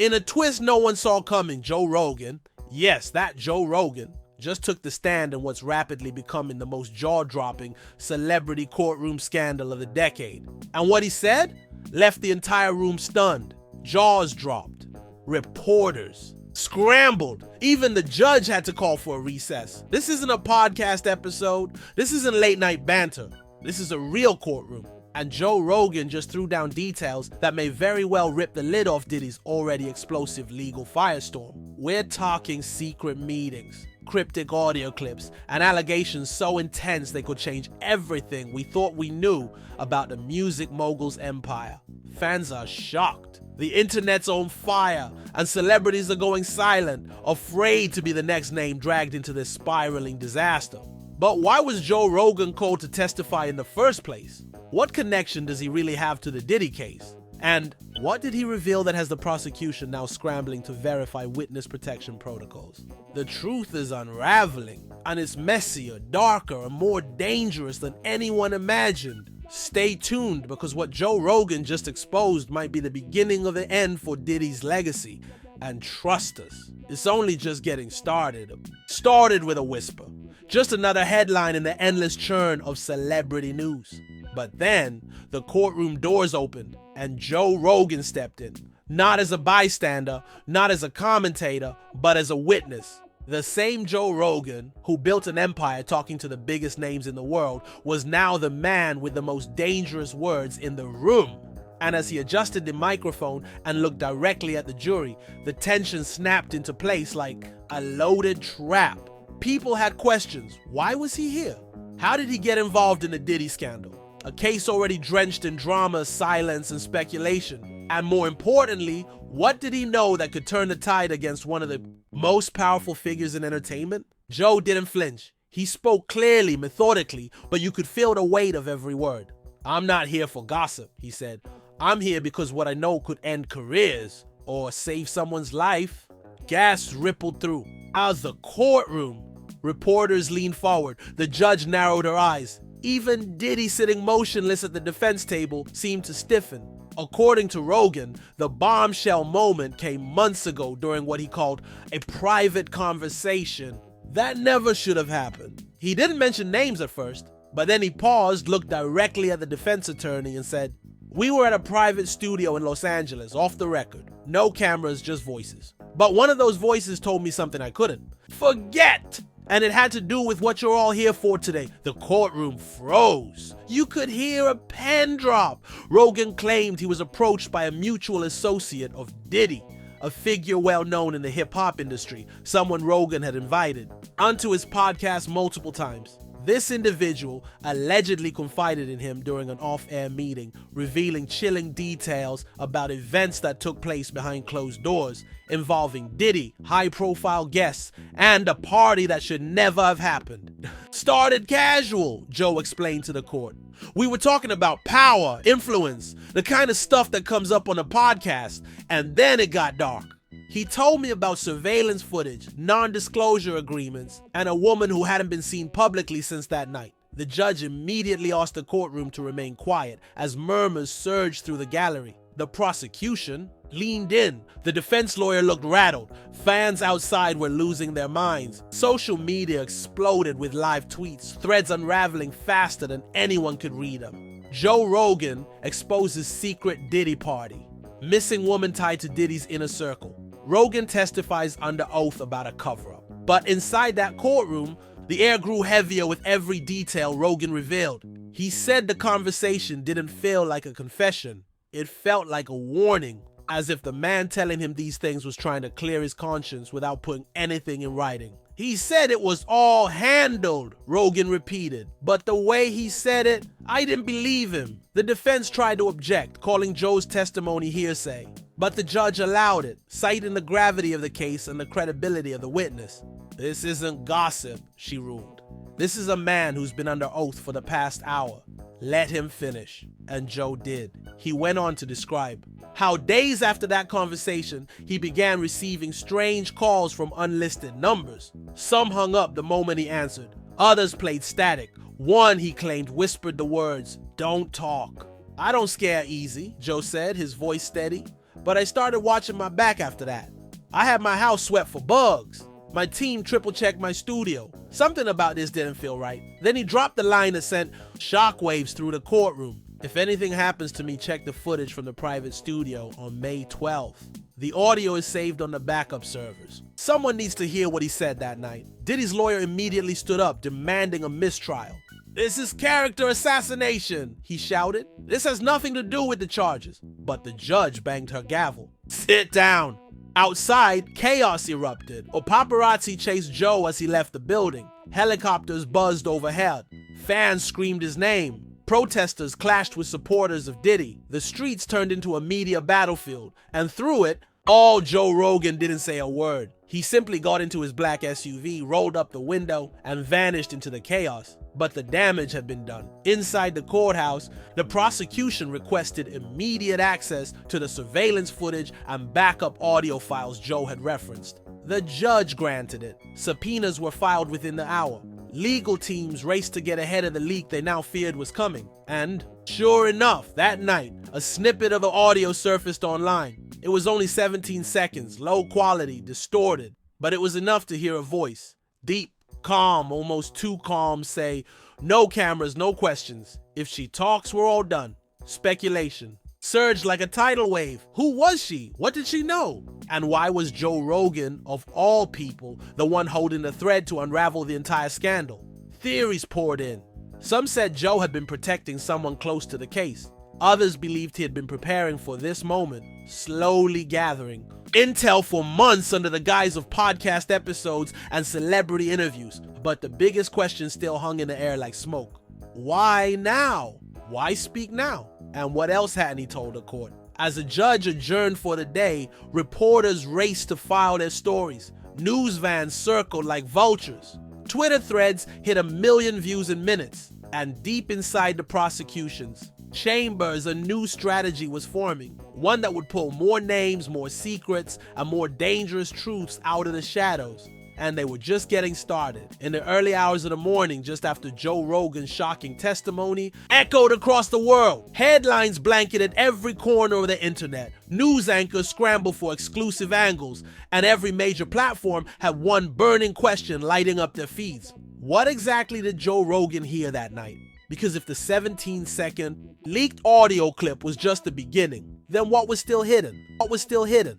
In a twist no one saw coming, Joe Rogan, yes, that Joe Rogan, just took the stand in what's rapidly becoming the most jaw-dropping celebrity courtroom scandal of the decade. And what he said left the entire room stunned. Jaws dropped. Reporters scrambled. Even the judge had to call for a recess. This isn't a podcast episode. This isn't late night banter. This is a real courtroom. And Joe Rogan just threw down details that may very well rip the lid off Diddy's already explosive legal firestorm. We're talking secret meetings, cryptic audio clips, and allegations so intense they could change everything we thought we knew about the music mogul's empire. Fans are shocked. The internet's on fire, and celebrities are going silent, afraid to be the next name dragged into this spiraling disaster. But why was Joe Rogan called to testify in the first place? What connection does he really have to the Diddy case? And what did he reveal that has the prosecution now scrambling to verify witness protection protocols? The truth is unraveling, and it's messier, darker, and more dangerous than anyone imagined. Stay tuned, because what Joe Rogan just exposed might be the beginning of the end for Diddy's legacy. And trust us, it's only just getting started. Started with a whisper. Just another headline in the endless churn of celebrity news. But then, the courtroom doors opened, and Joe Rogan stepped in. Not as a bystander, not as a commentator, but as a witness. The same Joe Rogan, who built an empire talking to the biggest names in the world, was now the man with the most dangerous words in the room. And as he adjusted the microphone and looked directly at the jury, the tension snapped into place like a loaded trap. People had questions. Why was he here? How did he get involved in the Diddy scandal? A case already drenched in drama, silence, and speculation. And more importantly, what did he know that could turn the tide against one of the most powerful figures in entertainment? Joe didn't flinch. He spoke clearly, methodically, but you could feel the weight of every word. "I'm not here for gossip," he said. "I'm here because what I know could end careers or save someone's life." Gasps rippled through. Out of the courtroom, reporters leaned forward. The judge narrowed her eyes. Even Diddy, sitting motionless at the defense table, seemed to stiffen. According to Rogan, the bombshell moment came months ago during what he called a private conversation. That never should have happened. He didn't mention names at first, but then he paused, looked directly at the defense attorney and said, "We were at a private studio in Los Angeles, off the record. No cameras, just voices. But one of those voices told me something I couldn't forget. And it had to do with what you're all here for today." The courtroom froze. You could hear a pen drop. Rogan claimed he was approached by a mutual associate of Diddy, a figure well known in the hip-hop industry, someone Rogan had invited onto his podcast multiple times. This individual allegedly confided in him during an off-air meeting, revealing chilling details about events that took place behind closed doors, involving Diddy, high-profile guests, and a party that should never have happened. "Started casual," Joe explained to the court. "We were talking about power, influence, the kind of stuff that comes up on a podcast, and then it got dark. He told me about surveillance footage, non-disclosure agreements, and a woman who hadn't been seen publicly since that night." The judge immediately asked the courtroom to remain quiet as murmurs surged through the gallery. The prosecution leaned in. The defense lawyer looked rattled. Fans outside were losing their minds. Social media exploded with live tweets, threads unraveling faster than anyone could read them. Joe Rogan exposes secret Diddy party. Missing woman tied to Diddy's inner circle. Rogan testifies under oath about a cover-up. But inside that courtroom, the air grew heavier with every detail Rogan revealed. He said the conversation didn't feel like a confession. It felt like a warning, as if the man telling him these things was trying to clear his conscience without putting anything in writing. "He said it was all handled," Rogan repeated. "But the way he said it, I didn't believe him." The defense tried to object, calling Joe's testimony hearsay. But the judge allowed it, citing the gravity of the case and the credibility of the witness. "This isn't gossip," she ruled. "This is a man who's been under oath for the past hour. Let him finish." And Joe did. He went on to describe how days after that conversation, he began receiving strange calls from unlisted numbers. Some hung up the moment he answered. Others played static. One, he claimed, whispered the words, "Don't talk." "I don't scare easy," Joe said, his voice steady. but I started watching my back after that. I had my house swept for bugs. My team triple-checked my studio. Something about this didn't feel right. Then he dropped the line that sent shockwaves through the courtroom. If anything happens to me, check the footage from the private studio on May 12th. The audio is saved on the backup servers. Someone needs to hear what he said that night. Diddy's lawyer immediately stood up, demanding a mistrial. "This is character assassination," he shouted. "This has nothing to do with the charges." But the judge banged her gavel. "Sit down." Outside, chaos erupted. A paparazzi chased Joe as he left the building. Helicopters buzzed overhead. Fans screamed his name. Protesters clashed with supporters of Diddy. The streets turned into a media battlefield, and through it, all Joe Rogan didn't say a word. He simply got into his black SUV, rolled up the window, and vanished into the chaos. But the damage had been done. Inside the courthouse, the prosecution requested immediate access to the surveillance footage and backup audio files Joe had referenced. The judge granted it. Subpoenas were filed within the hour. Legal teams raced to get ahead of the leak they now feared was coming. And, sure enough, that night, a snippet of the audio surfaced online. It was only 17 seconds, low quality, distorted, but it was enough to hear a voice. Deep, calm, almost too calm, say, "No cameras, no questions. If she talks, we're all done." Speculation surged like a tidal wave. Who was she? What did she know? And why was Joe Rogan, of all people, the one holding the thread to unravel the entire scandal? Theories poured in. Some said Joe had been protecting someone close to the case. Others believed he had been preparing for this moment, slowly gathering intel for months under the guise of podcast episodes and celebrity interviews. But the biggest question still hung in the air like smoke. Why now? Why speak now? And what else hadn't he told the court? As the judge adjourned for the day, reporters raced to file their stories. News vans circled like vultures. Twitter threads hit 1 million views in minutes. And deep inside the prosecution's chambers, a new strategy was forming. One that would pull more names, more secrets, and more dangerous truths out of the shadows. And they were just getting started. In the early hours of the morning, just after Joe Rogan's shocking testimony echoed across the world. Headlines blanketed every corner of the internet. News anchors scrambled for exclusive angles, and every major platform had one burning question lighting up their feeds. What exactly did Joe Rogan hear that night? Because if the 17-second leaked audio clip was just the beginning, then what was still hidden? What was still hidden?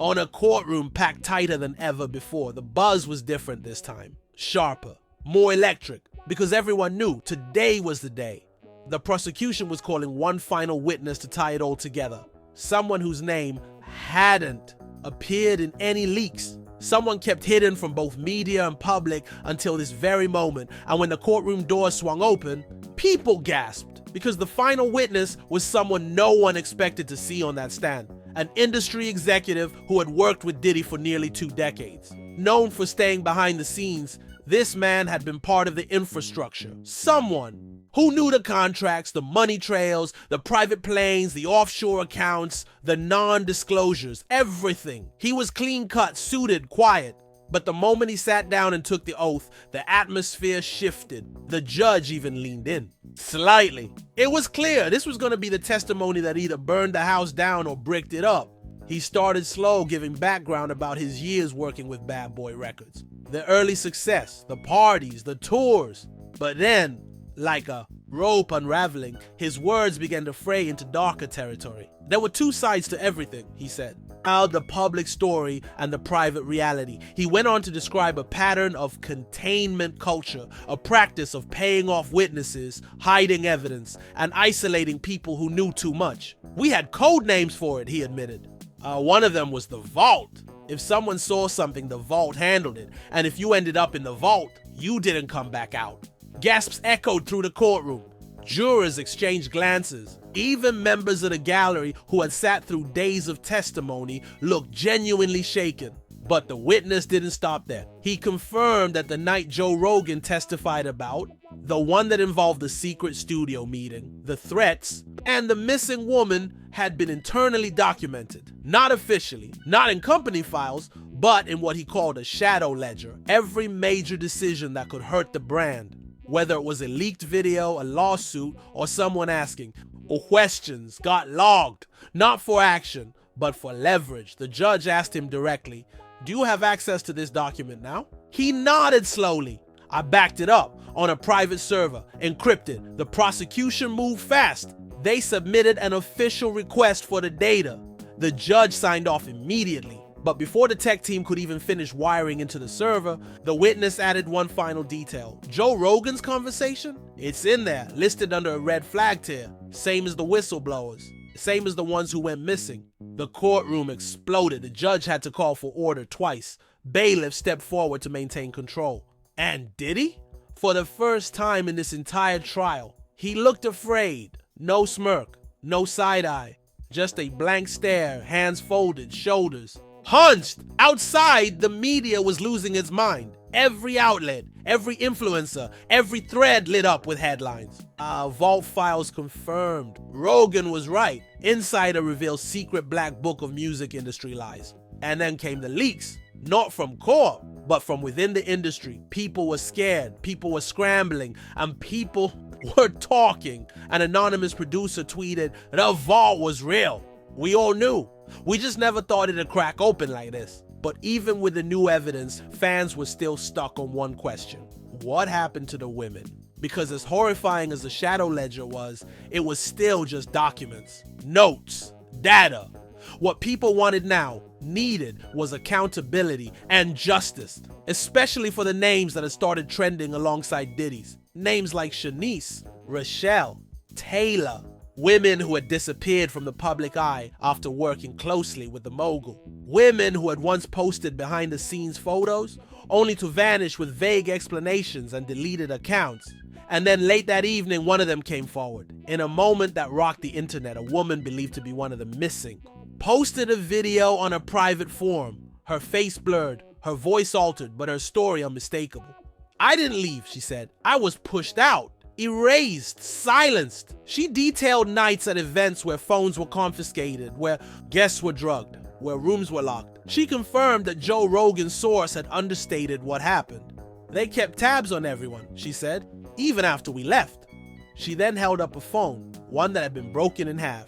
On a courtroom packed tighter than ever before, the buzz was different this time. Sharper, more electric, because everyone knew today was the day. The prosecution was calling one final witness to tie it all together. Someone whose name hadn't appeared in any leaks. Someone kept hidden from both media and public until this very moment. And when the courtroom doors swung open, people gasped because the final witness was someone no one expected to see on that stand. An industry executive who had worked with Diddy for nearly 2 decades. Known for staying behind the scenes, this man had been part of the infrastructure. Someone who knew the contracts, the money trails, the private planes, the offshore accounts, the non-disclosures, everything. He was clean-cut, suited, quiet. But the moment he sat down and took the oath, the atmosphere shifted. The judge even leaned in. Slightly. It was clear this was going to be the testimony that either burned the house down or bricked it up. He started slow, giving background about his years working with Bad Boy Records. The early success, the parties, the tours. But then, like a rope unraveling, his words began to fray into darker territory. There were 2 sides to everything, he said. The public story and the private reality. He went on to describe a pattern of containment culture, a practice of paying off witnesses, hiding evidence, and isolating people who knew too much. We had code names for it, he admitted. One of them was the vault. If someone saw something, the vault handled it. And if you ended up in the vault, you didn't come back out. Gasps echoed through the courtroom. Jurors exchanged glances. Even members of the gallery who had sat through days of testimony looked genuinely shaken. But the witness didn't stop there. He confirmed that the night Joe Rogan testified about, the one that involved the secret studio meeting, the threats, and the missing woman had been internally documented. Not officially, not in company files, but in what he called a shadow ledger. Every major decision that could hurt the brand. Whether it was a leaked video, a lawsuit, or someone asking, or questions got logged, not for action, But for leverage, the judge asked him directly, "Do you have access to this document now?" He nodded slowly. "I backed it up on a private server, encrypted." The prosecution moved fast. They submitted an official request for the data. The judge signed off immediately. But before the tech team could even finish wiring into the server, the witness added one final detail. Joe Rogan's conversation? It's in there, listed under a red flag tier. Same as the whistleblowers. Same as the ones who went missing. The courtroom exploded. The judge had to call for order twice. Bailiffs stepped forward to maintain control. And Diddy? For the first time in this entire trial, he looked afraid. No smirk, no side eye. Just a blank stare, hands folded, shoulders hunched. Outside, the media was losing its mind. Every outlet, every influencer, every thread lit up with headlines. Vault files confirmed. Rogan was right. Insider reveals secret black book of music industry lies. And then came the leaks. Not from court, but from within the industry. People were scared, people were scrambling, and people were talking. An anonymous producer tweeted, "The vault was real." We all knew. We just never thought it'd crack open like this. But even with the new evidence, fans were still stuck on one question. What happened to the women? Because as horrifying as the shadow ledger was, it was still just documents, notes, data. What people wanted now, needed, was accountability and justice, especially for the names that had started trending alongside Diddy's. Names like Shanice, Rochelle, Taylor, women who had disappeared from the public eye after working closely with the mogul. Women who had once posted behind-the-scenes photos, only to vanish with vague explanations and deleted accounts. And then late that evening, one of them came forward. In a moment that rocked the internet, a woman believed to be one of the missing posted a video on a private forum. Her face blurred, her voice altered, but her story unmistakable. "I didn't leave," she said. "I was pushed out. Erased, silenced." She detailed nights at events where phones were confiscated, where guests were drugged, where rooms were locked. She confirmed that Joe Rogan's source had understated what happened. "They kept tabs on everyone," she said, "even after we left." She then held up a phone, one that had been broken in half.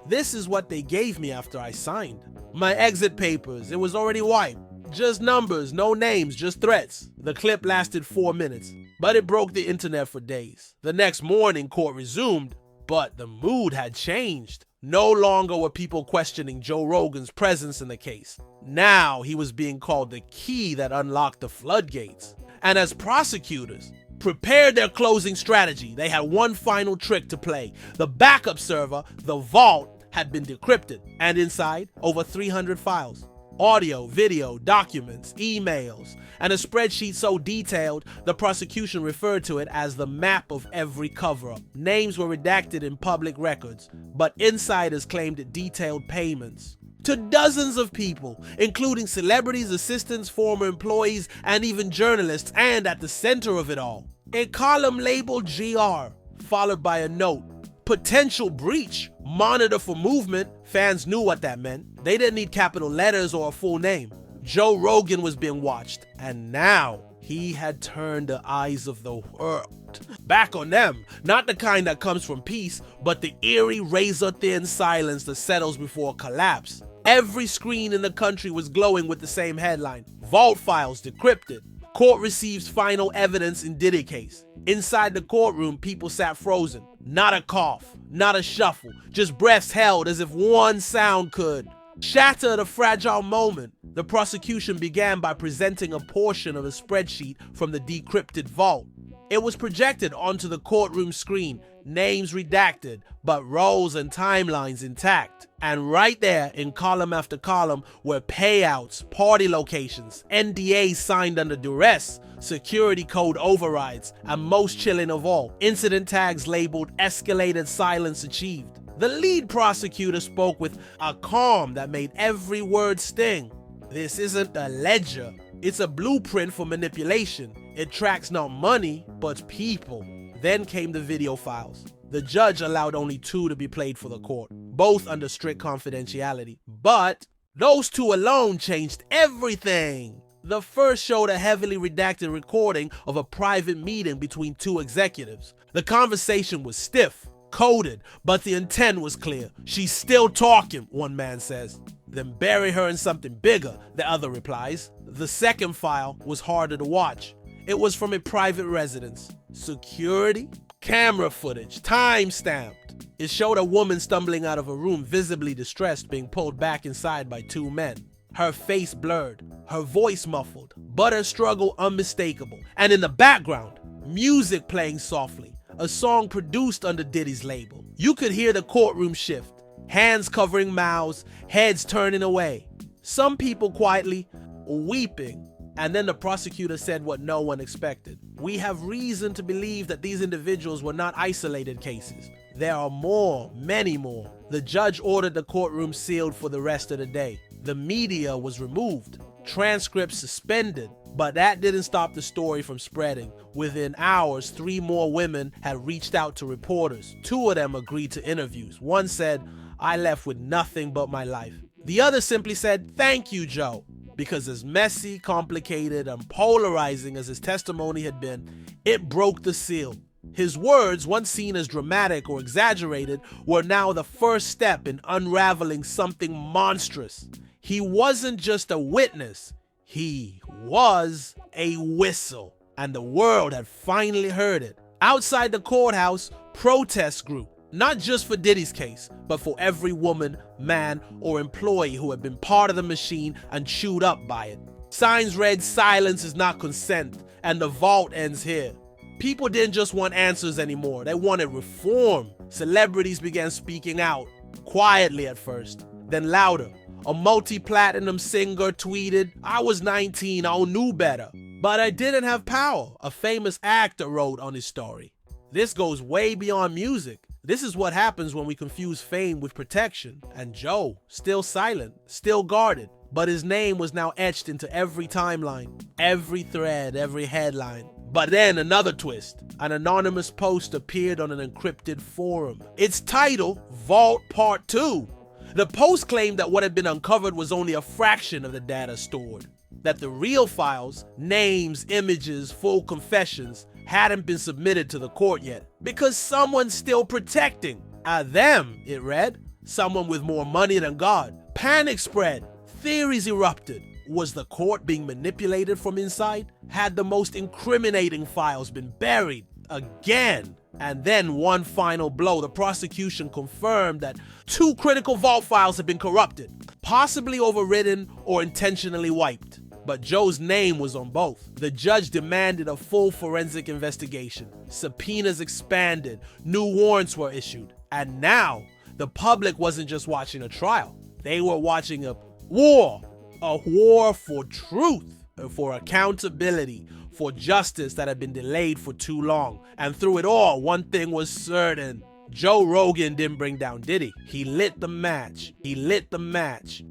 "This is what they gave me after I signed. My exit papers, it was already wiped. Just numbers, no names, just threats." The clip lasted 4 minutes, but it broke the internet for days. The next morning, court resumed, but the mood had changed. No longer were people questioning Joe Rogan's presence in the case. Now he was being called the key that unlocked the floodgates. And as prosecutors prepared their closing strategy, they had one final trick to play. The backup server, the vault, had been decrypted, and inside, over 300 files. Audio, video, documents, emails, and a spreadsheet so detailed, the prosecution referred to it as the map of every cover-up. Names were redacted in public records, but insiders claimed it detailed payments to dozens of people, including celebrities, assistants, former employees, and even journalists, and at the center of it all, a column labeled GR, followed by a note, "Potential breach, monitor for movement." Fans knew what that meant. They didn't need capital letters or a full name. Joe Rogan was being watched, and now he had turned the eyes of the world back on them. Not the kind that comes from peace, but the eerie, razor-thin silence that settles before collapse. Every screen in the country was glowing with the same headline: "Vault files decrypted. Court receives final evidence in Diddy case." Inside the courtroom, people sat frozen. Not a cough, not a shuffle, just breaths held as if one sound could shatter the fragile moment. The prosecution began by presenting a portion of a spreadsheet from the decrypted vault. It was projected onto the courtroom screen, names redacted, but roles and timelines intact. And right there, in column after column, were payouts, party locations, NDAs signed under duress, security code overrides, and most chilling of all, incident tags labeled "escalated silence achieved." The lead prosecutor spoke with a calm that made every word sting. "This isn't a ledger, it's a blueprint for manipulation. It tracks not money, but people." Then came the video files. The judge allowed only 2 to be played for the court, both under strict confidentiality. But those 2 alone changed everything. The first showed a heavily redacted recording of a private meeting between 2 executives. The conversation was stiff, coded, but the intent was clear. "She's still talking," one man says. Then bury her in something bigger, the other replies. The second file was harder to watch. It was from a private residence. Security, camera footage, time-stamped. It showed a woman stumbling out of a room, visibly distressed, being pulled back inside by two men. Her face blurred, her voice muffled, but her struggle unmistakable. And in the background, music playing softly, a song produced under Diddy's label. You could hear the courtroom shift, hands covering mouths, heads turning away. Some people quietly weeping. And then the prosecutor said what no one expected. We have reason to believe that these individuals were not isolated cases. There are more, many more. The judge ordered the courtroom sealed for the rest of the day. The media was removed, transcripts suspended, but that didn't stop the story from spreading. Within hours, 3 more women had reached out to reporters. 2 of them agreed to interviews. One said, "I left with nothing but my life." The other simply said, "Thank you, Joe." Because as messy, complicated, and polarizing as his testimony had been, it broke the seal. His words, once seen as dramatic or exaggerated, were now the first step in unraveling something monstrous. He wasn't just a witness, he was a whistle. And the world had finally heard it. Outside the courthouse, protests grew. Not just for Diddy's case, but for every woman, man, or employee who had been part of the machine and chewed up by it. Signs read, "Silence is not consent," and the vault ends here. People didn't just want answers anymore, they wanted reform. Celebrities began speaking out, quietly at first, then louder. A multi-platinum singer tweeted, "I was 19, I knew better, but I didn't have power," a famous actor wrote on his story. This goes way beyond music. This is what happens when we confuse fame with protection. And Joe, still silent, still guarded, but his name was now etched into every timeline, every thread, every headline. But then another twist. An anonymous post appeared on an encrypted forum. Its title, Vault Part 2. The post claimed that what had been uncovered was only a fraction of the data stored. That the real files, names, images, full confessions, hadn't been submitted to the court yet, because someone's still protecting. Them, it read. Someone with more money than God. Panic spread. Theories erupted. Was the court being manipulated from inside? Had the most incriminating files been buried again? And then one final blow. The prosecution confirmed that 2 critical vault files had been corrupted, possibly overridden or intentionally wiped. But Joe's name was on both. The judge demanded a full forensic investigation. Subpoenas expanded. New warrants were issued. And now, the public wasn't just watching a trial. They were watching a war. A war for truth, for accountability, for justice that had been delayed for too long. And through it all, one thing was certain. Joe Rogan didn't bring down Diddy. He lit the match. He lit the match.